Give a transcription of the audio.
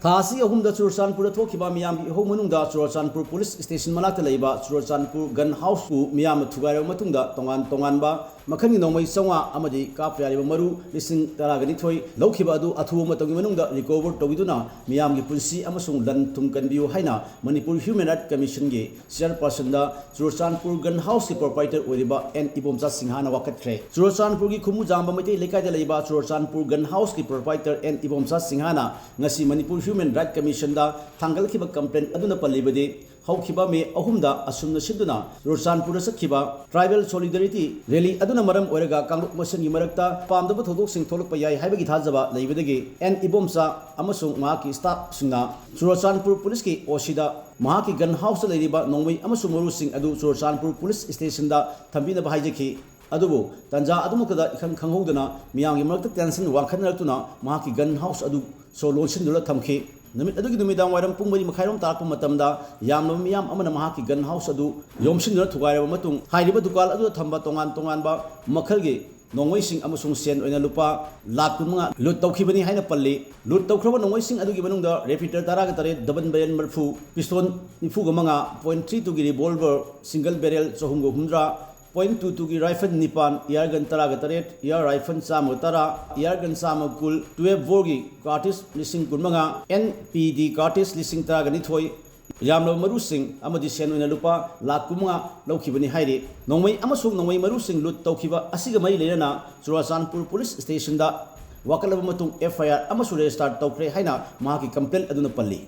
थासी अहुमदा चुरचांदपुर थोखिबा मियाम की अहुम मनुंगदा चुरचांदपुर पुलिस स्टेशन मनाक्ता लैबा चुरचांदपुर गन हाउस को मियाम थुगाइरब मतुंगदा तोंगान मखनी नोंमई चौवा अमदी काप यारिबा मरु लिसिंग तरागनिथोई लौखिबा अदु अथुब मतंगी मनुंगदा रिकवर तौगिदुना मियाम की पुंसी अमसुंग लन थुम कनबियु हाइना मणिपुर ह्यूमन राइट कमीशन की चेयरपर्सन दा चुरचांदपुर गन हाउस की प्रोप्राइटर ओइरिबा एन इबोमचा सिंहाना वाकटख्रे चुरचांदपुर की खुमु जांबा मते लेकाइदा लैबा चुरचांदपुर गन हाउस की प्रोप्राइटर एन इबोमचा सिंहाना ngasi Manipur human right commission दा थांगलखिबा कंप्लेंट अदुना पल्लिबदि हौखिबा मे अहुमदा असुमना सिद्धुना चुरचांदपुर सखिबा ट्राइबल सॉलिडरिटी रैली अदुना मरम ओइरगा कांगलुक मसनगी मरक्ता पामदब थोदोकसिंग थोलकपा याय हाइबगी थाजबा लैबदगी N Ibomcha अमसुंग माकी staff सिंगना Churachandpur police की ओसीदा महाकी गन हाउस लैरिबा नोंमई अमसुंग मरुसिंग अदु चुरचांदपुर पुलिस स्टेशन दा थंबिनबा हाइजखि अदुबो तंजा अदुमुकदा इखंग खंगौदना मियांगी मरक्ता टेंशन वाखनरतुना महाकी गन हाउस अदु सो लोनसिनदुला थमखि नमित अदुगी नुमिदां वाइरम पुंग मरी मखाइरोम तारपा मतमदा यामनो मियाम अमना महाकी गन हाउस अदु योमसिनदुना थुगाइरबा मतुंग हाइरिबा दुकान अदु थंबा तोंगान मखलगी नोंमईसिंग अमसुंग सेन ओइना लुपा लाख कुनमंगा लूट तौखिबनी हाइना पल्ली लूट तौख्रबा नोंमईसिंग अदुगी मनुंगदा रेपिटर तारागा तरे डबल बैरल मरफू पिस्तोल निफुगा मंगा .32 की रिवॉल्वर सिंगल बैरल चहुमगो हुमद्रा .22 की राइफल निपान एयर गन तरागा तरेट एयर राइफल चाम तरा एयर गन चाम कुल 12 बोर की कार्टिस लिसिंग कुनमंगा NPD कार्टिस लिसिंग तरागा निथोई यामनो मरुसिंग अमदी सेन ओइना लुपा लाख कुमंगा लौखिबनी हाइरे नोंमई अमसुंग नोंमई मरुसिंग लूट तौखिबा असिगा मई लेना चुरचांदपुर पुलिस स्टेशन दा वाकलब मतुंग FIR अमसु रजिस्टर तौख्रे हाइना माकी कंप्लेंट अदुना पल्ली